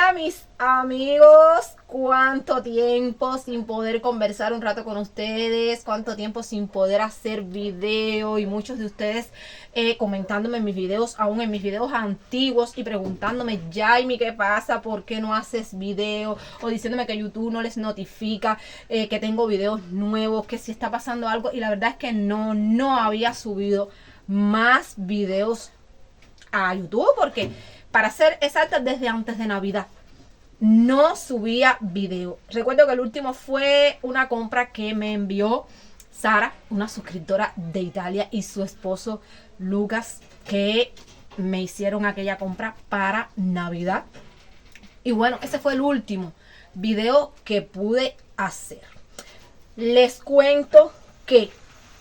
Hola mis amigos, cuánto tiempo sin poder conversar un rato con ustedes, cuánto tiempo sin poder hacer video y muchos de ustedes comentándome en mis videos, aún en mis videos antiguos y preguntándome, Jaime, ¿qué pasa? ¿Por qué no haces video? O diciéndome que YouTube no les notifica que tengo videos nuevos, que si está pasando algo, y la verdad es que no había subido más videos a YouTube porque, para ser exacta, desde antes de Navidad no subía video. Recuerdo que el último fue una compra que me envió Sara, una suscriptora de Italia, y su esposo Lucas, que me hicieron aquella compra para Navidad. Y bueno, ese fue el último video que pude hacer. Les cuento que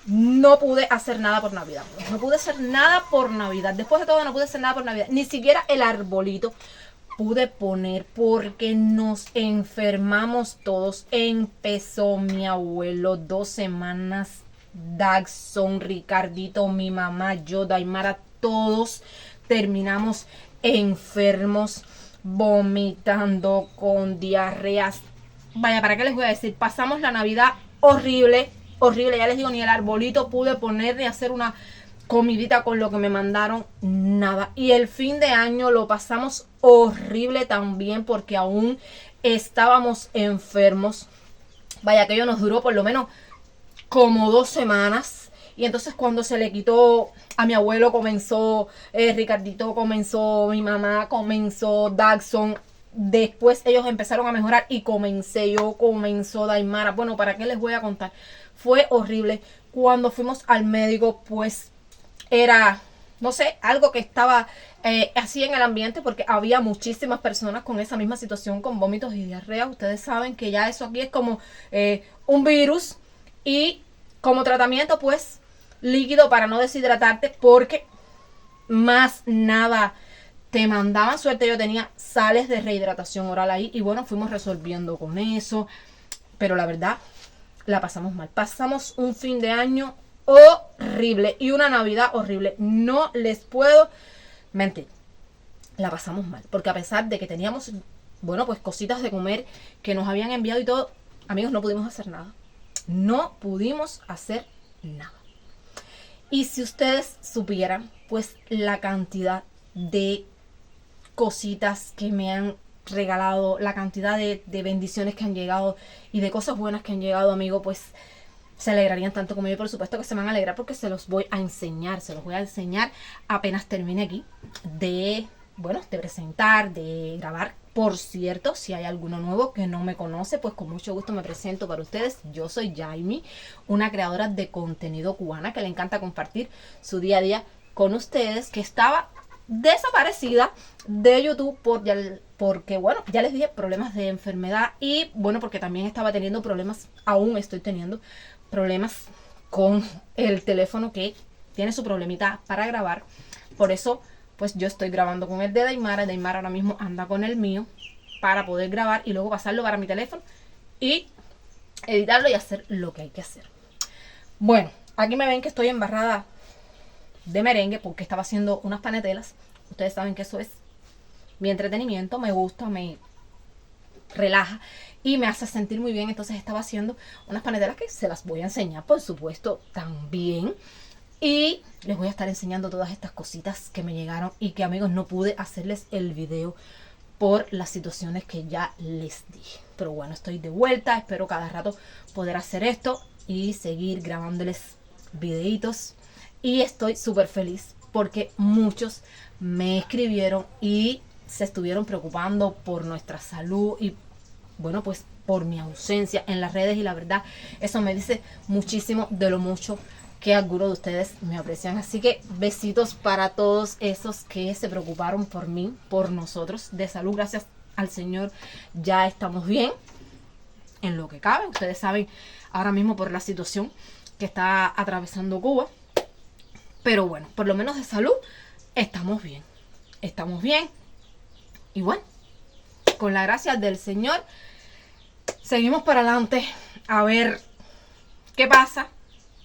no pude hacer nada por Navidad. No pude hacer nada por Navidad. Después de todo, no pude hacer nada por Navidad. Ni siquiera el arbolito pude poner porque nos enfermamos todos. Empezó mi abuelo, 2 semanas, Daxon, Ricardito, mi mamá, yo, Daimara, todos terminamos enfermos, vomitando, con diarreas. Vaya, ¿para qué les voy a decir? Pasamos la Navidad horrible, horrible. Ya les digo, ni el arbolito pude poner ni hacer una comidita con lo que me mandaron, nada. Y el fin de año lo pasamos horrible también porque aún estábamos enfermos. Vaya, aquello nos duró por lo menos como 2 semanas. Y entonces cuando se le quitó a mi abuelo, comenzó Ricardito, comenzó mi mamá, comenzó Daxon. Después ellos empezaron a mejorar y comencé yo, comenzó Daimara. Bueno, ¿para qué les voy a contar? Fue horrible. Cuando fuimos al médico, pues era, no sé, algo que estaba así en el ambiente, porque había muchísimas personas con esa misma situación, con vómitos y diarrea. Ustedes saben que ya eso aquí es como un virus. Y como tratamiento, pues, líquido para no deshidratarte, porque más nada te mandaban. Suerte yo tenía sales de rehidratación oral ahí, y bueno, fuimos resolviendo con eso. Pero la verdad, la pasamos mal. Pasamos un fin de año horrible y una Navidad horrible. No les puedo mentir. La pasamos mal. Porque a pesar de que teníamos, bueno, pues cositas de comer que nos habían enviado y todo, amigos, no pudimos hacer nada. No pudimos hacer nada. Y si ustedes supieran, pues, la cantidad de cositas que me han regalado, la cantidad de bendiciones que han llegado y de cosas buenas que han llegado, amigo, pues se alegrarían tanto como yo. Por supuesto que se van a alegrar porque se los voy a enseñar. Se los voy a enseñar apenas termine aquí de, bueno, de presentar, de grabar. Por cierto, si hay alguno nuevo que no me conoce, pues con mucho gusto me presento para ustedes. Yo soy Jaime, una creadora de contenido cubana que le encanta compartir su día a día con ustedes, que estaba desaparecida de YouTube porque, bueno, ya les dije, problemas de enfermedad, y bueno, porque también estaba teniendo problemas, aún estoy teniendo problemas con el teléfono, que tiene su problemita para grabar. Por eso, pues yo estoy grabando con el de Daimara. Daimara ahora mismo anda con el mío para poder grabar y luego pasarlo para mi teléfono y editarlo y hacer lo que hay que hacer. Bueno, aquí me ven que estoy embarrada de merengue porque estaba haciendo unas panetelas. Ustedes saben que eso es mi entretenimiento, me gusta, me relaja y me hace sentir muy bien. Entonces estaba haciendo unas panetelas que se las voy a enseñar, por supuesto, también. Y les voy a estar enseñando todas estas cositas que me llegaron y que, amigos, no pude hacerles el video por las situaciones que ya les dije. Pero bueno, estoy de vuelta. Espero cada rato poder hacer esto y seguir grabándoles videitos. Y estoy súper feliz porque muchos me escribieron y se estuvieron preocupando por nuestra salud y, bueno, pues por mi ausencia en las redes. Y la verdad, eso me dice muchísimo de lo mucho que algunos de ustedes me aprecian. Así que besitos para todos esos que se preocuparon por mí, por nosotros, de salud. Gracias al Señor ya estamos bien en lo que cabe. Ustedes saben ahora mismo por la situación que está atravesando Cuba. Pero bueno, por lo menos de salud estamos bien. Estamos bien. Y bueno, con la gracia del Señor seguimos para adelante a ver qué pasa,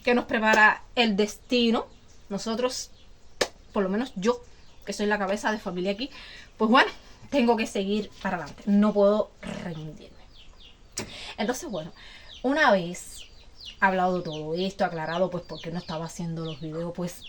qué nos prepara el destino. Nosotros, por lo menos yo, que soy la cabeza de familia aquí, pues bueno, tengo que seguir para adelante, no puedo rendirme. Entonces, bueno, una vez hablado todo esto, aclarado pues por qué no estaba haciendo los videos, pues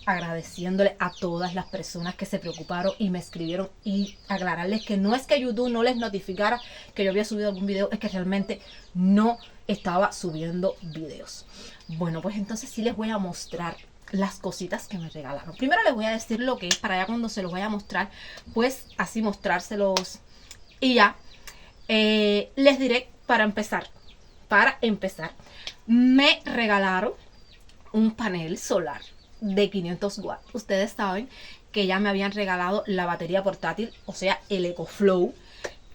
agradeciéndole a todas las personas que se preocuparon y me escribieron, y aclararles que no es que YouTube no les notificara que yo había subido algún video, es que realmente no estaba subiendo videos. Bueno, pues entonces sí les voy a mostrar las cositas que me regalaron. Primero les voy a decir lo que es, para ya cuando se los vaya a mostrar, pues así mostrárselos y ya. Les diré, para empezar, me regalaron un panel solar de 500 watts. Ustedes saben que ya me habían regalado la batería portátil, o sea, el EcoFlow,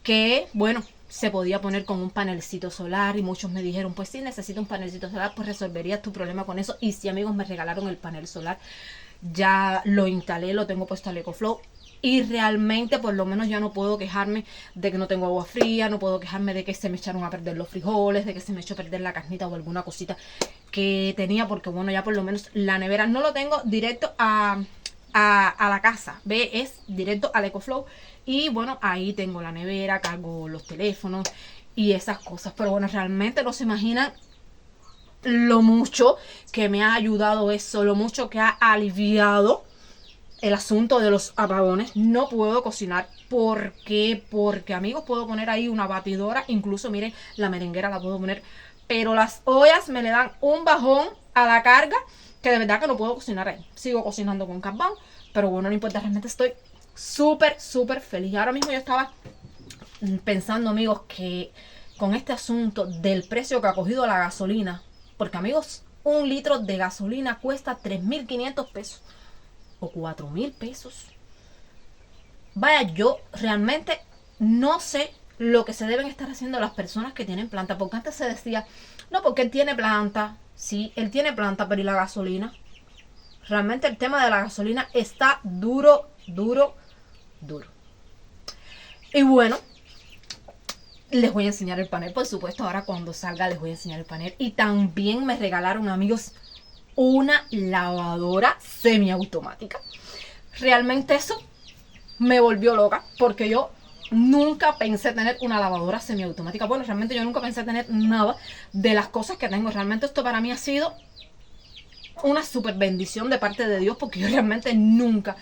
que bueno, se podía poner con un panelcito solar, y muchos me dijeron, pues si necesito un panelcito solar, pues resolvería tu problema con eso. Y sí, amigos, me regalaron el panel solar, ya lo instalé, lo tengo puesto al EcoFlow, y realmente por lo menos ya no puedo quejarme de que no tengo agua fría, no puedo quejarme de que se me echaron a perder los frijoles, de que se me echó a perder la carnita o alguna cosita que tenía, porque bueno, ya por lo menos la nevera no lo tengo directo a la casa, ve, es directo al EcoFlow, y bueno, ahí tengo la nevera, cargo los teléfonos y esas cosas. Pero bueno, realmente no se imaginan lo mucho que me ha ayudado eso, lo mucho que ha aliviado el asunto de los apagones. No puedo cocinar. ¿Por qué? Porque, amigos, puedo poner ahí una batidora, incluso miren, la merenguera la puedo poner, pero las ollas me le dan un bajón a la carga, que de verdad que no puedo cocinar ahí. Sigo cocinando con carbón, pero bueno, no importa, realmente estoy súper, súper feliz. Ahora mismo yo estaba pensando, amigos, que con este asunto del precio que ha cogido la gasolina, porque, amigos, un litro de gasolina cuesta 3.500 pesos o 4.000 pesos. Vaya, yo realmente no sé lo que se deben estar haciendo las personas que tienen planta, porque antes se decía, no, porque él tiene planta. Sí, él tiene planta, pero ¿y la gasolina? Realmente el tema de la gasolina está duro, duro, duro. Y bueno, les voy a enseñar el panel, por supuesto, ahora cuando salga les voy a enseñar el panel. Y también me regalaron, amigos, una lavadora semiautomática. Realmente eso me volvió loca, porque yo nunca pensé tener una lavadora semiautomática. Bueno, realmente yo nunca pensé tener nada de las cosas que tengo. Realmente esto para mí ha sido una super bendición de parte de Dios, porque yo realmente nunca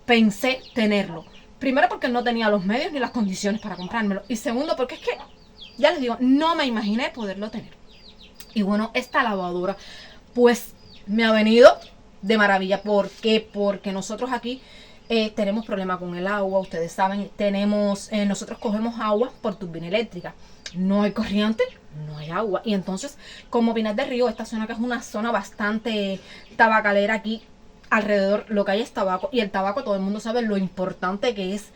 pensé tenerlo. Primero, porque no tenía los medios ni las condiciones para comprármelo. Y segundo, porque es que, ya les digo, no me imaginé poderlo tener. Y bueno, esta lavadora pues me ha venido de maravilla. ¿Por qué? Porque nosotros aquí tenemos problema con el agua. Ustedes saben, nosotros cogemos agua por turbina eléctrica. No hay corriente, no hay agua. Y entonces, como Pinar del Río, esta zona que es una zona bastante tabacalera, aquí alrededor lo que hay es tabaco. Y el tabaco, todo el mundo sabe lo importante que es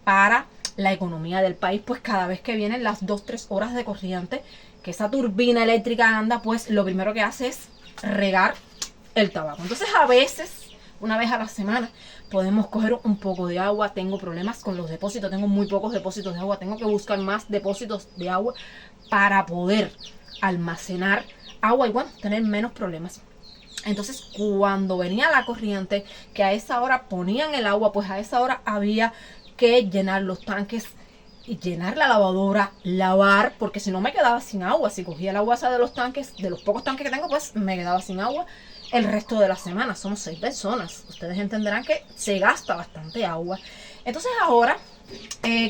para la economía del país. Pues cada vez que vienen las 2-3 horas de corriente, que esa turbina eléctrica anda, pues lo primero que hace es regar el tabaco. Entonces, a veces, una vez a la semana, podemos coger un poco de agua. Tengo problemas con los depósitos, tengo muy pocos depósitos de agua, tengo que buscar más depósitos de agua para poder almacenar agua y bueno, tener menos problemas. Entonces, cuando venía la corriente, que a esa hora ponían el agua, pues a esa hora había que llenar los tanques y llenar la lavadora, lavar, porque si no me quedaba sin agua. Si cogía el agua esa de los tanques, de los pocos tanques que tengo, pues me quedaba sin agua el resto de la semana. Somos 6 personas. Ustedes entenderán que se gasta bastante agua. Entonces ahora,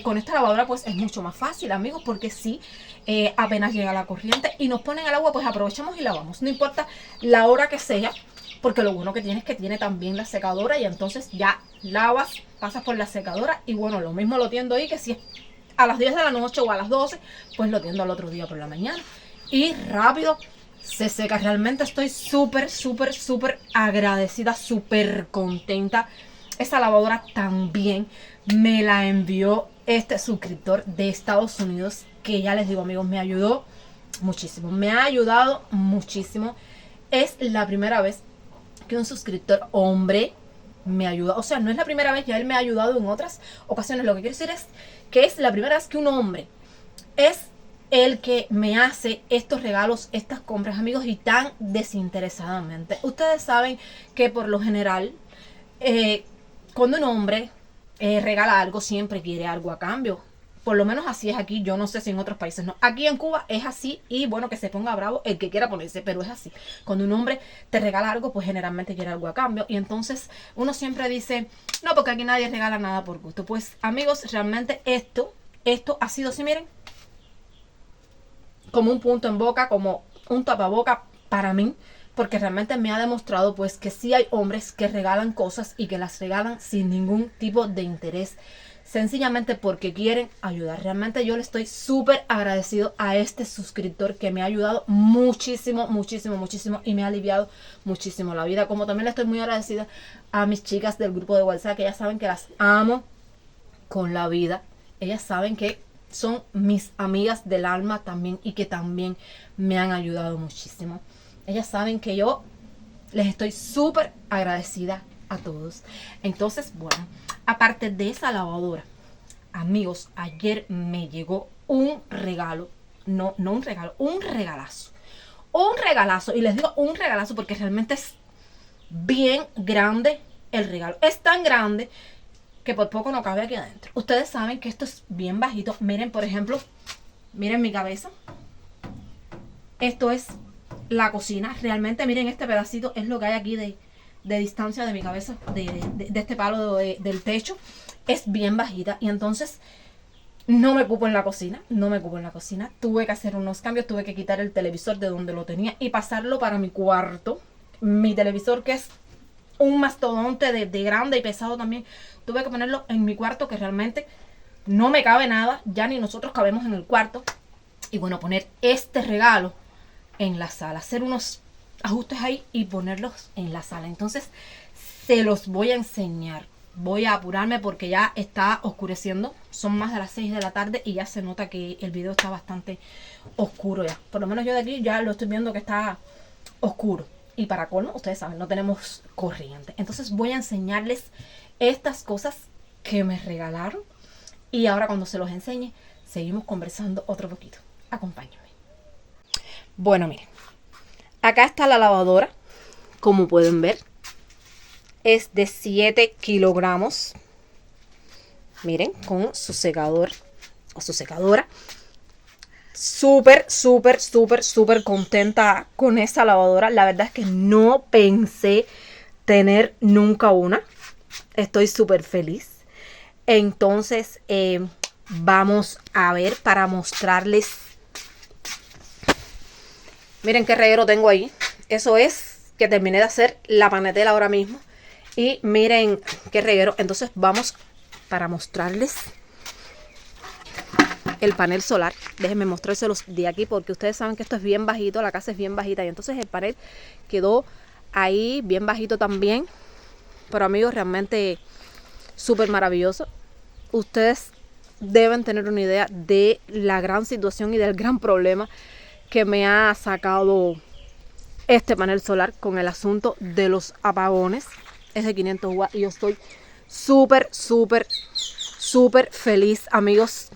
con esta lavadora pues es mucho más fácil, amigos, porque si apenas llega la corriente y nos ponen el agua, pues aprovechamos y lavamos. No importa la hora que sea, porque lo bueno que tiene es que tiene también la secadora, y entonces ya lavas, pasas por la secadora y bueno, lo mismo lo tiendo ahí, que si es a las 10 de la noche o a las 12, pues lo tiendo al otro día por la mañana. Y rápido se seca. Realmente estoy súper, súper, súper agradecida, súper contenta. Esa lavadora también me la envió este suscriptor de Estados Unidos, que ya les digo, amigos, me ayudó muchísimo. Me ha ayudado muchísimo. Es la primera vez que un suscriptor hombre me ayuda. O sea, no es la primera vez, ya él me ha ayudado en otras ocasiones. Lo que quiero decir es que es la primera vez que un hombre es el que me hace estos regalos, estas compras, amigos, y tan desinteresadamente. Ustedes saben que por lo general, cuando un hombre regala algo, siempre quiere algo a cambio. Por lo menos así es aquí. Yo no sé si en otros países no. Aquí en Cuba es así. Y bueno, que se ponga bravo el que quiera ponerse. Pero es así. Cuando un hombre te regala algo, pues generalmente quiere algo a cambio. Y entonces uno siempre dice, no, porque aquí nadie regala nada por gusto. Pues amigos, realmente esto ha sido así, miren, como un punto en boca, como un tapaboca para mí. Porque realmente me ha demostrado pues que sí hay hombres que regalan cosas y que las regalan sin ningún tipo de interés. Sencillamente porque quieren ayudar. Realmente yo le estoy súper agradecido a este suscriptor que me ha ayudado muchísimo, muchísimo, muchísimo. Y me ha aliviado muchísimo la vida. Como también le estoy muy agradecida a mis chicas del grupo de WhatsApp, que ellas saben que las amo con la vida. Ellas saben que son mis amigas del alma también y que también me han ayudado muchísimo. Ellas saben que yo les estoy súper agradecida a todos. Entonces, bueno, aparte de esa lavadora, amigos, ayer me llegó un regalo. No un regalo, un regalazo. Un regalazo. Y les digo un regalazo porque realmente es bien grande el regalo. Es tan grande que por poco no cabe aquí adentro. Ustedes saben que esto es bien bajito. Miren, por ejemplo, miren mi cabeza. Esto es la cocina. Realmente, miren, este pedacito es lo que hay aquí de distancia de mi cabeza, de este palo del techo. Es bien bajita y entonces no me cupo en la cocina. No me cupo en la cocina. Tuve que hacer unos cambios. Tuve que quitar el televisor de donde lo tenía y pasarlo para mi cuarto. Mi televisor, que es un mastodonte de grande y pesado también, tuve que ponerlo en mi cuarto, que realmente no me cabe nada. Ya ni nosotros cabemos en el cuarto. Y bueno, poner este regalo en la sala, hacer unos ajustes ahí y ponerlos en la sala. Entonces se los voy a enseñar. Voy a apurarme porque ya está oscureciendo. Son más de las 6 de la tarde y ya se nota que el video está bastante oscuro ya. Por lo menos yo de aquí ya lo estoy viendo que está oscuro. Y para colmo, ustedes saben, no tenemos corriente. Entonces voy a enseñarles estas cosas que me regalaron. Y ahora cuando se los enseñe, seguimos conversando otro poquito. Acompáñenme. Bueno, miren. Acá está la lavadora. Como pueden ver. Es de 7 kilogramos. Miren, con su secador o su secadora. Súper, súper, súper, súper contenta con esa lavadora. La verdad es que no pensé tener nunca una. Estoy súper feliz. Entonces, vamos a ver para mostrarles. Miren qué reguero tengo ahí. Eso es que terminé de hacer la panetela ahora mismo. Y miren qué reguero. Entonces vamos para mostrarles el panel solar. Déjenme mostrárselos de aquí porque ustedes saben que esto es bien bajito, la casa es bien bajita y entonces el panel quedó ahí bien bajito también. Pero amigos, realmente súper maravilloso. Ustedes deben tener una idea de la gran situación y del gran problema que me ha sacado este panel solar con el asunto de los apagones. Es de 500 watts y yo estoy súper, súper, súper feliz, amigos.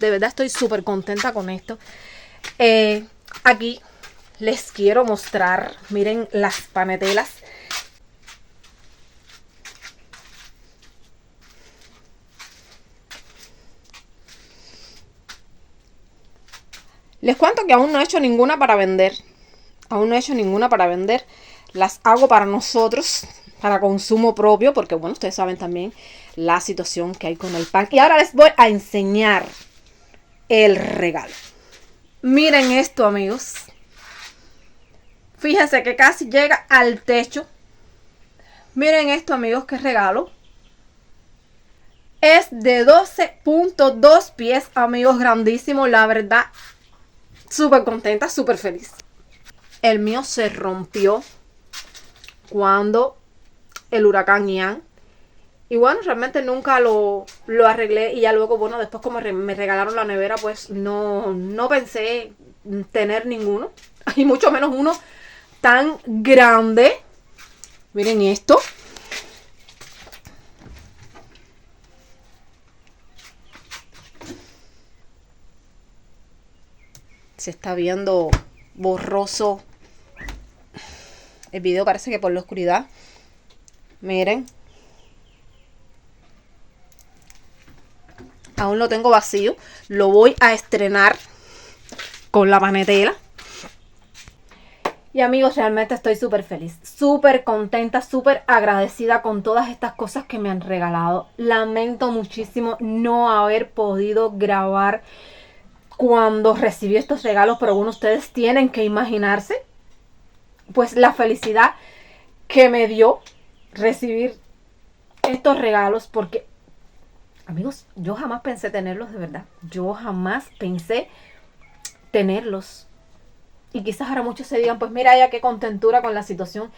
De verdad estoy súper contenta con esto. Aquí les quiero mostrar, miren las panetelas. Les cuento que aún no he hecho ninguna para vender. Aún no he hecho ninguna para vender. Las hago para nosotros, para consumo propio, porque bueno, ustedes saben también la situación que hay con el pan. Y ahora les voy a enseñar el regalo. Miren esto, amigos. Fíjense que casi llega al techo. Miren esto, amigos, qué regalo. Es de 12.2 pies, amigos, grandísimo. La verdad, súper contenta, súper feliz. El mío se rompió cuando el huracán Ian. Y bueno, realmente nunca lo arreglé. Y ya luego, bueno, después como me regalaron la nevera, pues no pensé tener ninguno. Y mucho menos uno tan grande. Miren esto. Se está viendo borroso el video, parece que por la oscuridad. Miren. Aún lo tengo vacío. Lo voy a estrenar con la panetela. Y amigos, realmente estoy súper feliz, súper contenta, súper agradecida con todas estas cosas que me han regalado. Lamento muchísimo no haber podido grabar cuando recibí estos regalos, pero bueno, ustedes tienen que imaginarse pues la felicidad que me dio recibir estos regalos, porque amigos, yo jamás pensé tenerlos, de verdad. Yo jamás pensé tenerlos. Y quizás ahora muchos se digan, pues mira ya qué contentura con la situación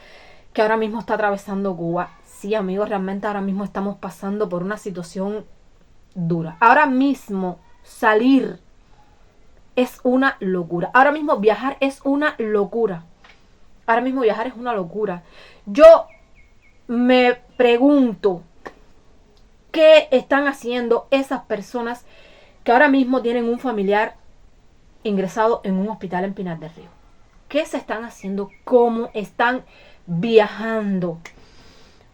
que ahora mismo está atravesando Cuba. Sí, amigos, realmente ahora mismo estamos pasando por una situación dura. Ahora mismo salir es una locura. Ahora mismo viajar es una locura. Ahora mismo viajar es una locura. Yo me pregunto qué están haciendo esas personas que ahora mismo tienen un familiar ingresado en un hospital en Pinar del Río. ¿Qué se están haciendo? ¿Cómo están viajando?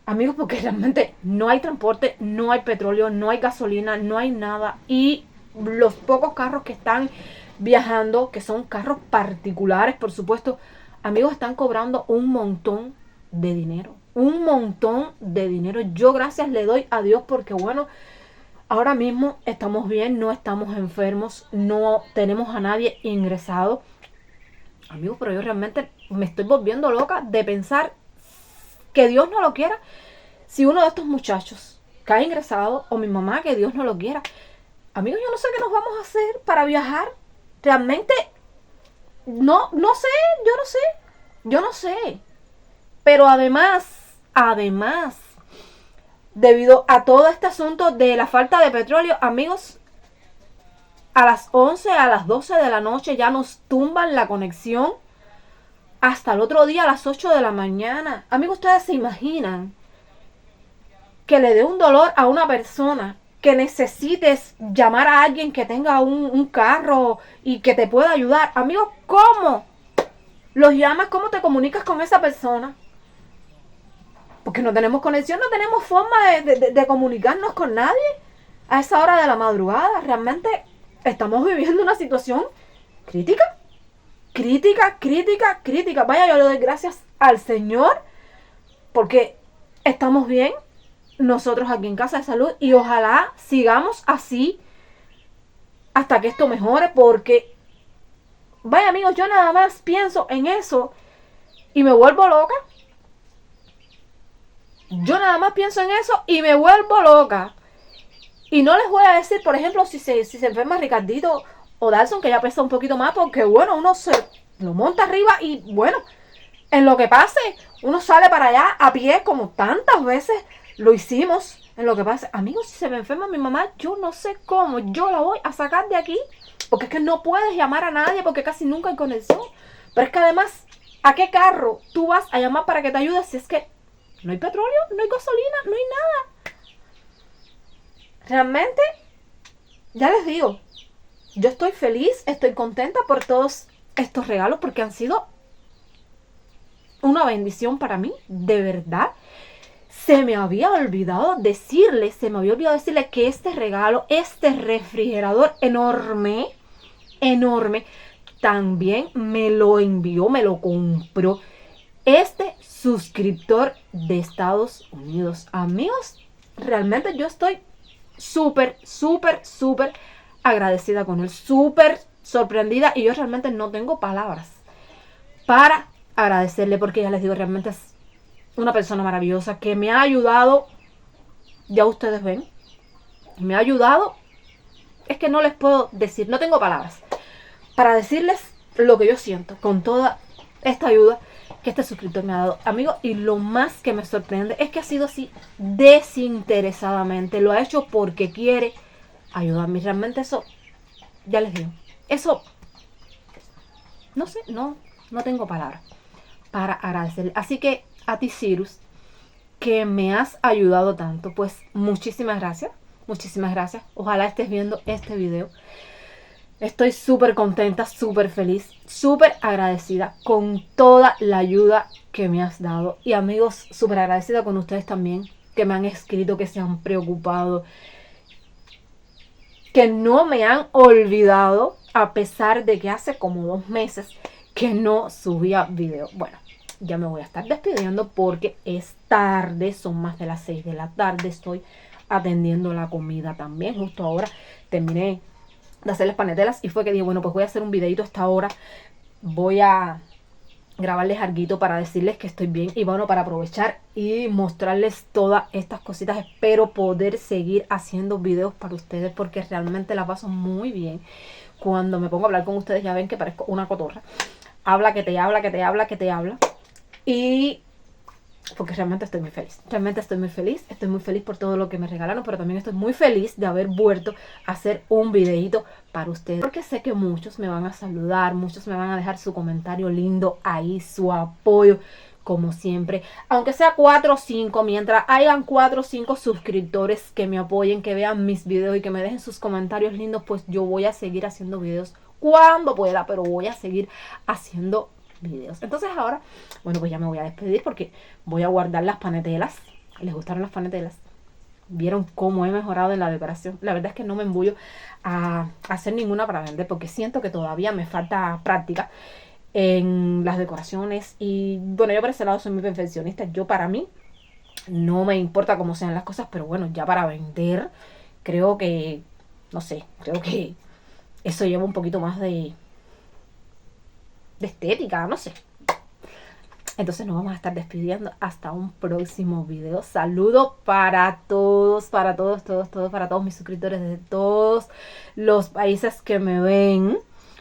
Amigos, porque realmente no hay transporte, no hay petróleo, no hay gasolina, no hay nada. Y los pocos carros que están viajando, que son carros particulares, por supuesto, amigos, están cobrando un montón de dinero. Un montón de dinero. Yo gracias le doy a Dios porque bueno, ahora mismo estamos bien, no estamos enfermos, no tenemos a nadie ingresado. Amigos, pero yo realmente me estoy volviendo loca de pensar que Dios no lo quiera. Si uno de estos muchachos cae ingresado, o mi mamá, que Dios no lo quiera. Amigos, yo no sé qué nos vamos a hacer para viajar. Realmente, no sé, yo no sé. Pero además, debido a todo este asunto de la falta de petróleo, amigos, a las 11, a las 12 de la noche ya nos tumban la conexión hasta el otro día a las 8 de la mañana. Amigos, ustedes se imaginan que le dé un dolor a una persona, que necesites llamar a alguien que tenga un carro y que te pueda ayudar. Amigos, ¿cómo los llamas? ¿Cómo te comunicas con esa persona? Porque no tenemos conexión, no tenemos forma de comunicarnos con nadie a esa hora de la madrugada. Realmente estamos viviendo una situación crítica. Crítica. Vaya, yo le doy gracias al Señor porque estamos bien nosotros aquí en Casa de Salud y ojalá sigamos así hasta que esto mejore, porque vaya amigos, yo nada más pienso en eso y me vuelvo loca. Yo nada más pienso en eso y me vuelvo loca. Y no les voy a decir, por ejemplo, si se enferma Ricardito o Dalson, que ya pesa un poquito más, porque bueno, uno se lo monta arriba y bueno, en lo que pase, uno sale para allá a pie como tantas veces lo hicimos. En lo que pase, amigos, si se me enferma mi mamá, yo no sé cómo yo la voy a sacar de aquí, porque es que no puedes llamar a nadie porque casi nunca hay conexión. Pero es que además, ¿a qué carro tú vas a llamar para que te ayude si es que no hay petróleo, no hay gasolina, no hay nada? Realmente, ya les digo, yo estoy feliz, estoy contenta por todos estos regalos porque han sido una bendición para mí, de verdad. Se me había olvidado decirles que este regalo, este refrigerador enorme, también me lo envió, me lo compró este suscriptor de Estados Unidos. Amigos, realmente yo estoy súper agradecida con él, súper sorprendida, y yo realmente no tengo palabras para agradecerle, porque ya les digo, realmente es una persona maravillosa que me ha ayudado, ya ustedes ven, me ha ayudado, es que no les puedo decir, no tengo palabras para decirles lo que yo siento con toda esta ayuda que este suscriptor me ha dado, amigos. Y lo más que me sorprende es que ha sido así desinteresadamente, lo ha hecho porque quiere ayudarme. Realmente eso, ya les digo, eso, no sé, no tengo palabras para agradecerle. Así que a ti, Cyrus, que me has ayudado tanto, pues muchísimas gracias. Ojalá estés viendo este video. Estoy súper contenta, súper feliz, súper agradecida con toda la ayuda que me has dado. Y amigos, súper agradecida con ustedes también, que me han escrito, que se han preocupado, que no me han olvidado, a pesar de que hace como 2 meses que no subía video. Bueno, ya me voy a estar despidiendo porque es tarde, son más de las 6 de la tarde, estoy atendiendo la comida también. Justo ahora terminé de hacer las panetelas y fue que dije, bueno, pues voy a hacer un videito a esta hora, voy a grabarles algo para decirles que estoy bien y bueno, para aprovechar y mostrarles todas estas cositas. Espero poder seguir haciendo videos para ustedes porque realmente la paso muy bien cuando me pongo a hablar con ustedes. Ya ven que parezco una cotorra, habla que te habla, que te habla, que te habla, y porque realmente estoy muy feliz, estoy muy feliz por todo lo que me regalaron, pero también estoy muy feliz de haber vuelto a hacer un videito para ustedes, porque sé que muchos me van a saludar, muchos me van a dejar su comentario lindo ahí, su apoyo, como siempre, aunque sea 4 o 5, mientras hayan 4 o 5 suscriptores que me apoyen, que vean mis videos y que me dejen sus comentarios lindos, pues yo voy a seguir haciendo videos cuando pueda, pero voy a seguir haciendo videos. Entonces ahora, bueno, pues ya me voy a despedir porque voy a guardar las panetelas. ¿Les gustaron las panetelas? ¿Vieron cómo he mejorado en la decoración? La verdad es que no me embullo a hacer ninguna para vender porque siento que todavía me falta práctica en las decoraciones. Y bueno, yo por ese lado soy muy perfeccionista. Yo, para mí, no me importa cómo sean las cosas, pero bueno, ya para vender creo que, no sé, creo que eso lleva un poquito más de estética, no sé. Entonces nos vamos a estar despidiendo hasta un próximo video. Saludo para todos, para todos, para todos mis suscriptores de todos los países que me ven.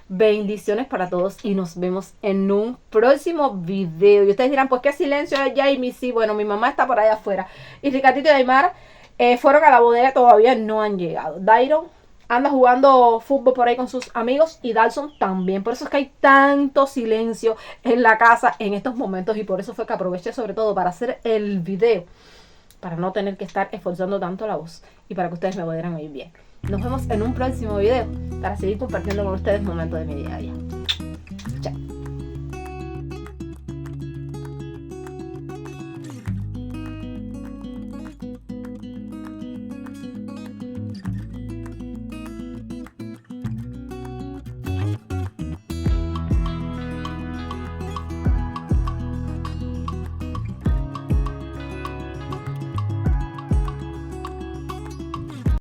Bendiciones para todos y nos vemos en un próximo video. Y ustedes dirán, pues qué silencio hay, Jamie. Sí, bueno, mi mamá está por allá afuera. Y Ricardito y Aymar fueron a la bodega, todavía no han llegado. Dairon anda jugando fútbol por ahí con sus amigos y Dalson también. Por eso es que hay tanto silencio en la casa en estos momentos y por eso fue que aproveché sobre todo para hacer el video, para no tener que estar esforzando tanto la voz y para que ustedes me pudieran oír bien. Nos vemos en un próximo video para seguir compartiendo con ustedes momentos de mi día a día.